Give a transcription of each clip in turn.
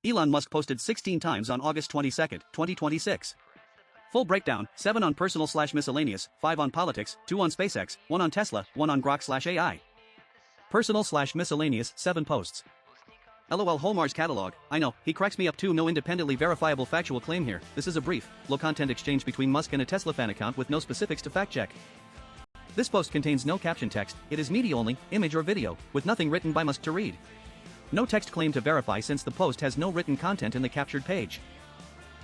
Elon Musk posted 16 times on August 22, 2026. Full breakdown: 7 on personal/miscellaneous, 5 on politics, 2 on SpaceX, 1 on Tesla, 1 on Grok/AI. Personal/miscellaneous, 7 posts. LOL Holmar's catalog. I know, he cracks me up too. No independently verifiable factual claim here. This is a brief, low-content exchange between Musk and a Tesla fan account with no specifics to fact-check. This post contains no caption text, it is media only, image or video, with nothing written by Musk to read. No text claim to verify since the post has no written content in the captured page.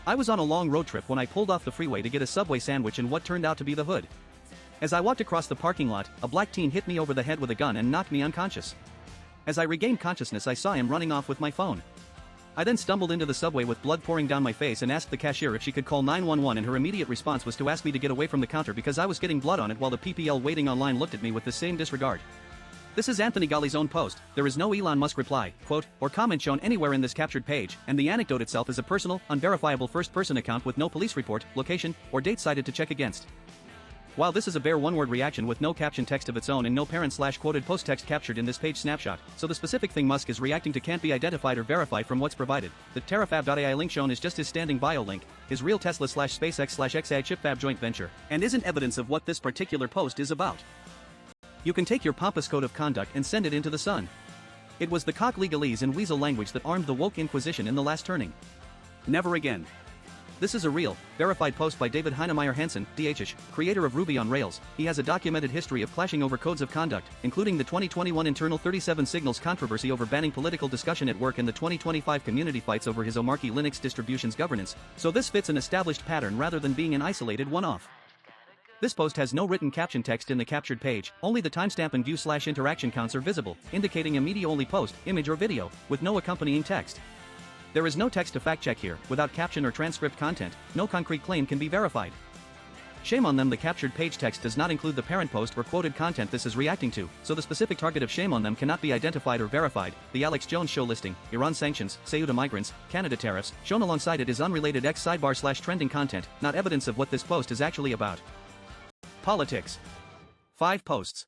I was on a long road trip when I pulled off the freeway to get a Subway sandwich in what turned out to be the hood. As I walked across the parking lot, a black teen hit me over the head with a gun and knocked me unconscious. As I regained consciousness, I saw him running off with my phone. I then stumbled into the Subway with blood pouring down my face and asked the cashier if she could call 911, and her immediate response was to ask me to get away from the counter because I was getting blood on it, while the PPL waiting online looked at me with the same disregard. This is Anthony Golly's own post. There is no Elon Musk reply, quote, or comment shown anywhere in this captured page, and the anecdote itself is a personal, unverifiable first-person account with no police report, location, or date cited to check against. While this is a bare one-word reaction with no caption text of its own and no parent/quoted post text captured in this page snapshot, so the specific thing Musk is reacting to can't be identified or verified from what's provided. The terrafab.ai link shown is just his standing bio link, his real Tesla/SpaceX/XAI chipfab joint venture, and isn't evidence of what this particular post is about. You can take your pompous code of conduct and send it into the sun. It was the cock legalese and weasel language that armed the woke inquisition in the last turning. Never again. This is a real, verified post by David Heinemeier Hansen, DHH, creator of Ruby on Rails. He has a documented history of clashing over codes of conduct, including the 2021 internal 37 signals controversy over banning political discussion at work and the 2025 community fights over his Omarchy Linux distribution's governance, so this fits an established pattern rather than being an isolated one-off. This post has no written caption text in the captured page, only the timestamp and view/interaction counts are visible, indicating a media-only post, image or video, with no accompanying text. There is no text to fact-check here. Without caption or transcript content, no concrete claim can be verified. Shame on them, the captured page text does not include the parent post or quoted content this is reacting to, so the specific target of shame on them cannot be identified or verified. The Alex Jones show listing, Iran sanctions, Ceuta migrants, Canada tariffs, shown alongside it is unrelated X sidebar/trending content, not evidence of what this post is actually about. Politics. 5 posts.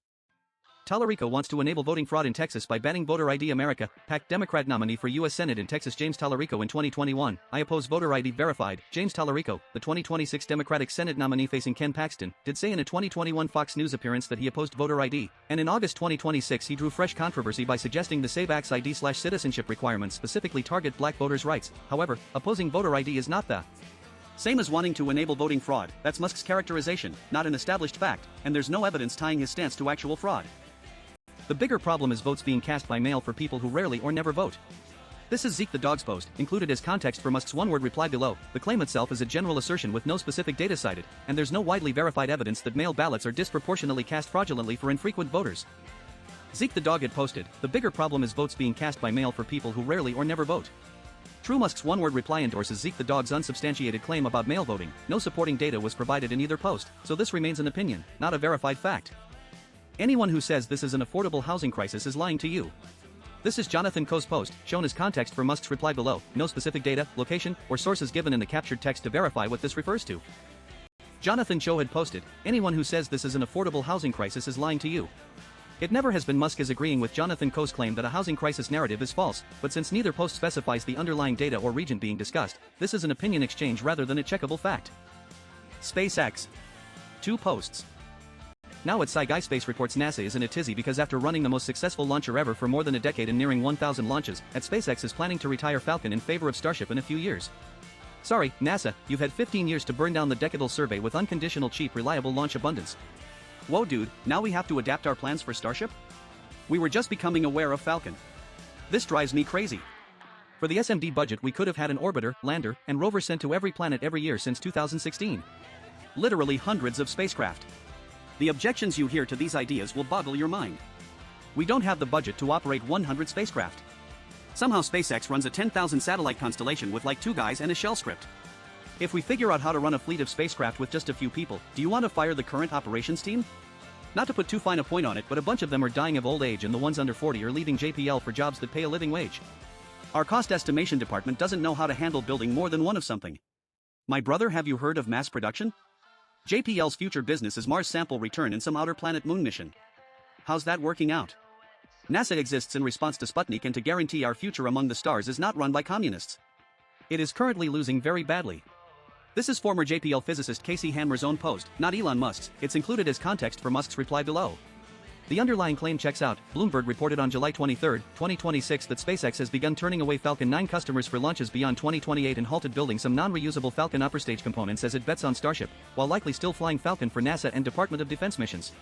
Tallarico wants to enable voting fraud in Texas by banning voter ID. America, PAC Democrat nominee for U.S. Senate in Texas James Tallarico in 2021, I oppose voter ID verified. James Tallarico, the 2026 Democratic Senate nominee facing Ken Paxton, did say in a 2021 Fox News appearance that he opposed voter ID, and in August 2026 he drew fresh controversy by suggesting the Save Acts ID/citizenship requirements specifically target black voters' rights. However, opposing voter ID is not the same as wanting to enable voting fraud. That's Musk's characterization, not an established fact, and there's no evidence tying his stance to actual fraud. The bigger problem is votes being cast by mail for people who rarely or never vote. This is Zeke the Dog's post, included as context for Musk's one-word reply below. The claim itself is a general assertion with no specific data cited, and there's no widely verified evidence that mail ballots are disproportionately cast fraudulently for infrequent voters. Zeke the Dog had posted, the bigger problem is votes being cast by mail for people who rarely or never vote. True Musk's one-word reply endorses Zeke the Dog's unsubstantiated claim about mail voting. No supporting data was provided in either post, so this remains an opinion, not a verified fact. Anyone who says this is an affordable housing crisis is lying to you. This is Jonathan Koh's post, shown as context for Musk's reply below. No specific data, location, or sources given in the captured text to verify what this refers to. Jonathan Cho had posted, anyone who says this is an affordable housing crisis is lying to you. It never has been. Musk is agreeing with Jonathan Koh's claim that a housing crisis narrative is false, but since neither post specifies the underlying data or region being discussed, this is an opinion exchange rather than a checkable fact. SpaceX. 2 posts. Now at Sci Guy Space reports NASA is in a tizzy because after running the most successful launcher ever for more than a decade and nearing 1,000 launches, at SpaceX is planning to retire Falcon in favor of Starship in a few years. Sorry, NASA, you've had 15 years to burn down the decadal survey with unconditional cheap reliable launch abundance. Whoa dude, now we have to adapt our plans for Starship? We were just becoming aware of Falcon. This drives me crazy. For the SMD budget we could have had an orbiter, lander, and rover sent to every planet every year since 2016. Literally hundreds of spacecraft. The objections you hear to these ideas will boggle your mind. We don't have the budget to operate 100 spacecraft. Somehow SpaceX runs a 10,000 satellite constellation with like 2 guys and a shell script. If we figure out how to run a fleet of spacecraft with just a few people, do you want to fire the current operations team? Not to put too fine a point on it, but a bunch of them are dying of old age and the ones under 40 are leaving JPL for jobs that pay a living wage. Our cost estimation department doesn't know how to handle building more than one of something. My brother, have you heard of mass production? JPL's future business is Mars sample return and some outer planet moon mission. How's that working out? NASA exists in response to Sputnik and to guarantee our future among the stars is not run by communists. It is currently losing very badly. This is former JPL physicist Casey Hammer's own post, not Elon Musk's. It's included as context for Musk's reply below. The underlying claim checks out. Bloomberg reported on July 23, 2026 that SpaceX has begun turning away Falcon 9 customers for launches beyond 2028 and halted building some non-reusable Falcon upper stage components as it bets on Starship, while likely still flying Falcon for NASA and Department of Defense missions.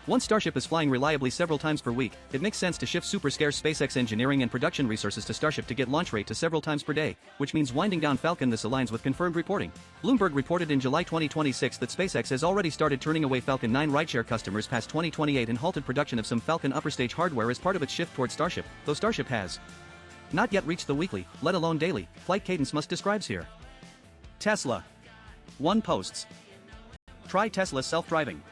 Once Starship is flying reliably several times per week, it makes sense to shift super scarce SpaceX engineering and production resources to Starship to get launch rate to several times per day, which means winding down Falcon. This aligns with confirmed reporting. Bloomberg reported in July 2026 that SpaceX has already started turning away Falcon 9 rideshare customers past 2028 and halted production of some Falcon upper stage hardware as part of its shift toward Starship, though Starship has not yet reached the weekly, let alone daily, flight cadence Musk describes here. Tesla. 1 posts. Try Tesla self-driving.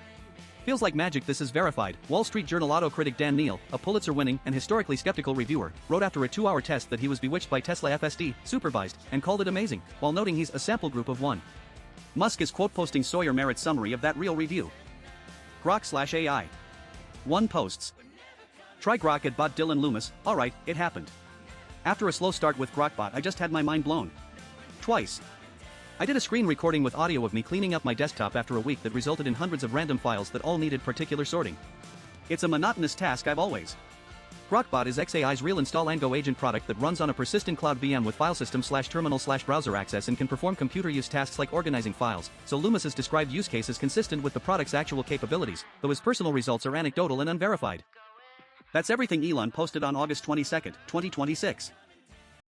Feels like magic. This is verified. Wall Street Journal auto critic Dan Neal, a Pulitzer-winning and historically skeptical reviewer, wrote after a 2-hour test that he was bewitched by Tesla FSD, supervised, and called it amazing, while noting he's a sample group of 1. Musk is quote posting Sawyer Merritt's summary of that real review. Grok/AI. 1 posts. Try Grok at bot Dylan Loomis. Alright, it happened. After a slow start with Grokbot, I just had my mind blown. Twice. I did a screen recording with audio of me cleaning up my desktop after a week that resulted in hundreds of random files that all needed particular sorting. It's a monotonous task I've always. Grokbot is xAI's real install and go agent product that runs on a persistent cloud VM with file system/terminal/browser access and can perform computer use tasks like organizing files, so Loomis's described use case is consistent with the product's actual capabilities, though his personal results are anecdotal and unverified. That's everything Elon posted on August 22, 2026.